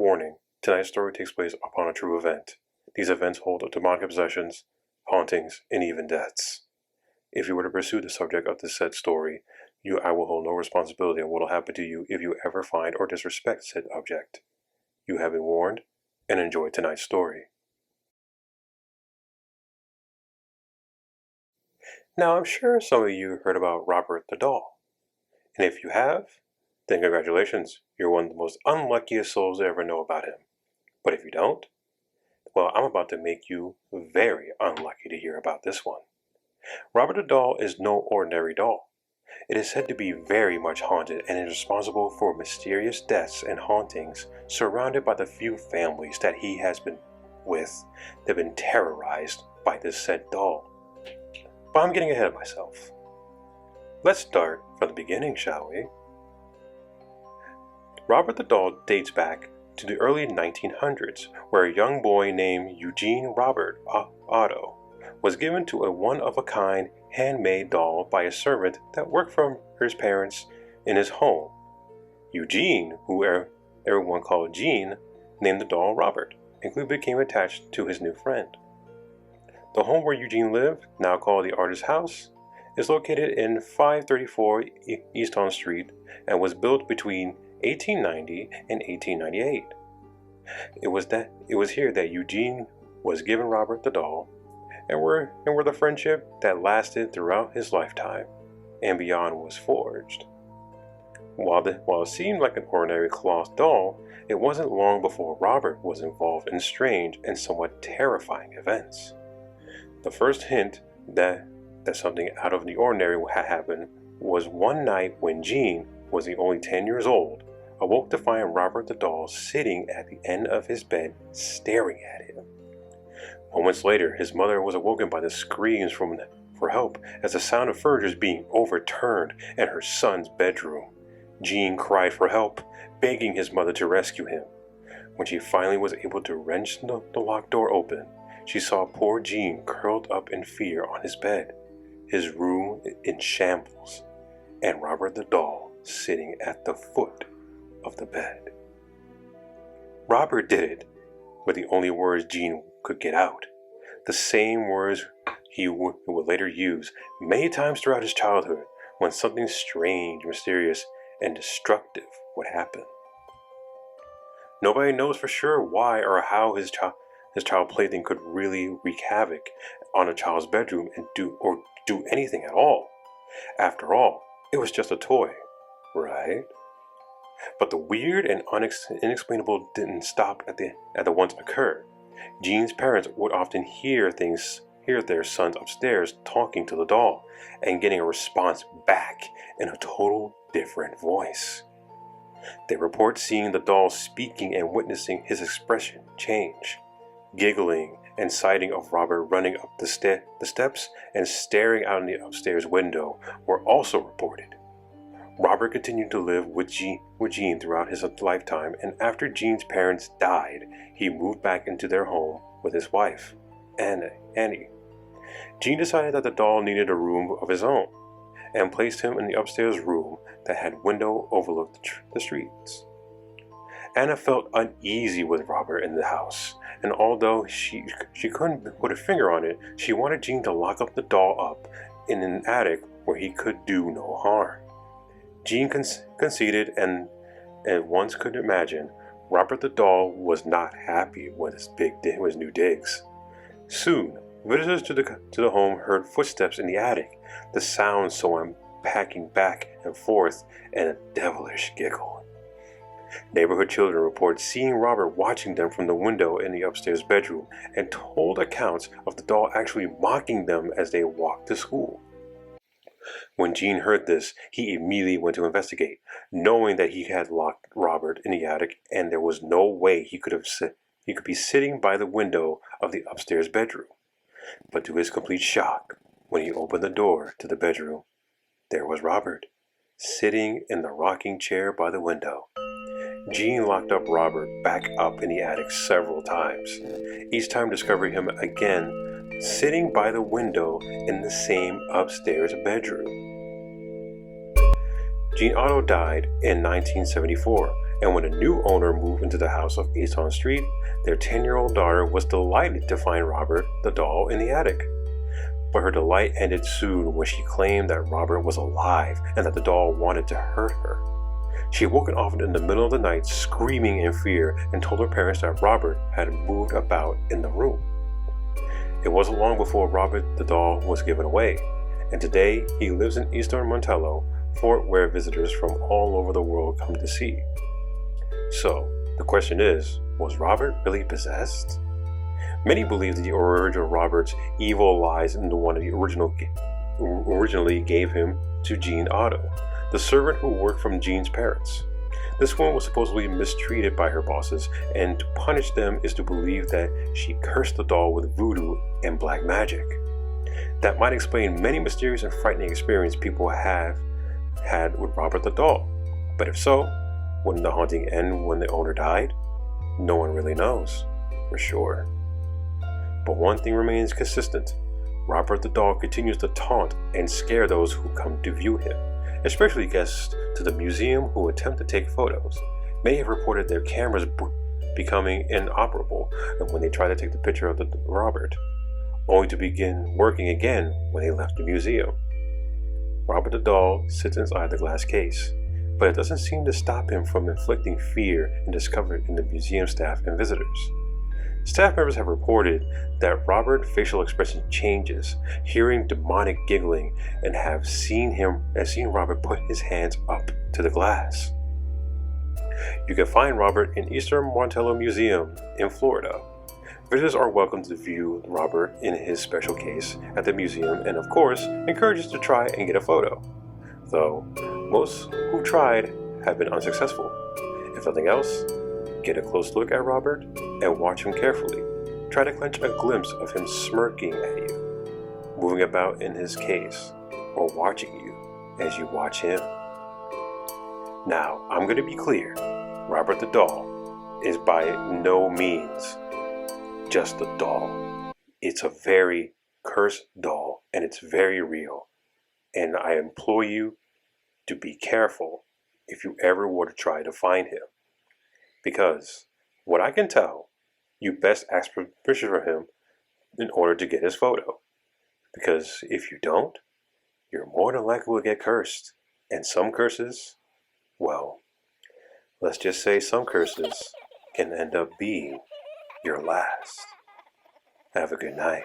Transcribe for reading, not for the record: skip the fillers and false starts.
Warning: tonight's story takes place upon a true event. These events hold demonic possessions, hauntings, and even deaths. If you were to pursue the subject of this said story, I will hold no responsibility on what will happen to you if you ever find or disrespect said object. You have been warned, and enjoy tonight's story. Now, I'm sure some of you heard about Robert the doll. And if you have, then congratulations, you're one of the most unluckiest souls to ever know about him. But if you don't, well, I'm about to make you very unlucky to hear about this one. Robert the doll is no ordinary doll. It is said to be very much haunted and is responsible for mysterious deaths and hauntings, surrounded by the few families that he has been with that have been terrorized by this said doll. But I'm getting ahead of myself. Let's start from the beginning, shall we? Robert the doll dates back to the early 1900s, where a young boy named Eugene Robert Otto was given to a one-of-a-kind handmade doll by a servant that worked for his parents in his home. Eugene, who everyone called Gene, named the doll Robert, and quickly became attached to his new friend. The home where Eugene lived, now called the Artist's House, is located in 534 East On Street and was built between 1890 and 1898. It was here that Eugene was given Robert the doll, and where the friendship that lasted throughout his lifetime and beyond was forged. While it seemed like an ordinary cloth doll, it wasn't long before Robert was involved in strange and somewhat terrifying events. The first hint that something out of the ordinary had happened was one night when Gene was only 10 years old, awoke to find Robert the doll sitting at the end of his bed staring at him. Moments later, his mother was awoken by the screams for help as the sound of furniture being overturned in her son's bedroom. Gene cried for help, begging his mother to rescue him. When she finally was able to wrench the locked door open, she saw poor Gene curled up in fear on his bed, his room in shambles, and Robert the doll sitting at the foot of the bed. Robert did it, but the only words Gene could get out, the same words he would later use many times throughout his childhood when something strange, mysterious, and destructive would happen. Nobody knows for sure why or how his child plaything could really wreak havoc on a child's bedroom and do anything at all. After all, it was just a toy, right? But the weird and inexplainable didn't stop at the once occurred. Gene's parents would often hear their sons upstairs talking to the doll and getting a response back in a total different voice. They report seeing the doll speaking and witnessing his expression change. Giggling and sighting of Robert running up the steps and staring out in the upstairs window were also reported. Robert continued to live with Gene throughout his lifetime, and after Gene's parents died, he moved back into their home with his wife, Annie. Gene decided that the doll needed a room of his own, and placed him in the upstairs room that had window overlooked the streets. Anna felt uneasy with Robert in the house, and although she couldn't put a finger on it, she wanted Gene to lock up the doll up in an attic where he could do no harm. Gene conceded, and once could imagine, Robert the doll was not happy with his new digs. Soon, visitors to the home heard footsteps in the attic, the sound someone packing back and forth, and a devilish giggle. Neighborhood children report seeing Robert watching them from the window in the upstairs bedroom and told accounts of the doll actually mocking them as they walked to school. When Gene heard this, he immediately went to investigate, knowing that he had locked Robert in the attic and there was no way he could be sitting by the window of the upstairs bedroom. But to his complete shock, when he opened the door to the bedroom, there was Robert, sitting in the rocking chair by the window. Gene locked up Robert back up in the attic several times, each time discovering him again sitting by the window in the same upstairs bedroom. Gene Otto died in 1974 And when a new owner moved into the house of East on Street, their 10-year-old daughter was delighted to find Robert the doll in the attic. But her delight ended soon when she claimed that Robert was alive and that the doll wanted to hurt her. She had woken often in the middle of the night screaming in fear and told her parents that Robert had moved about in the room. It wasn't long before Robert the doll was given away, and today he lives in Eastern Montello, Fort where visitors from all over the world come to see. So, the question is, was Robert really possessed? Many believe that the origin of Robert's evil lies in the one he originally gave him to Jean Otto, the servant who worked from Jean's parents. This woman was supposedly mistreated by her bosses, and to punish them is to believe that she cursed the doll with voodoo and black magic. That might explain many mysterious and frightening experiences people have had with Robert the doll. But if so, wouldn't the haunting end when the owner died? No one really knows, for sure. But one thing remains consistent. Robert the doll continues to taunt and scare those who come to view him, especially guests to the museum who attempt to take photos. Many have reported their cameras becoming inoperable when they try to take the picture of the Robert, only to begin working again when they left the museum. Robert the doll sits inside the glass case, but it doesn't seem to stop him from inflicting fear and discomfort in the museum staff and visitors. Staff members have reported that Robert's facial expression changes, hearing demonic giggling, and have seen Robert put his hands up to the glass. You can find Robert in Eastern Martello Museum in Florida. Visitors are welcome to view Robert in his special case at the museum and, of course, encouraged to try and get a photo. Though most who tried have been unsuccessful. If nothing else, get a close look at Robert and watch him carefully. Try to catch a glimpse of him smirking at you, moving about in his case, or watching you as you watch him. Now, I'm going to be clear. Robert the doll is by no means just a doll. It's a very cursed doll, and it's very real. And I implore you to be careful if you ever were to try to find him. Because, what I can tell, you best ask permission from him in order to get his photo. Because if you don't, you're more than likely to get cursed. And some curses, well, let's just say some curses can end up being your last. Have a good night.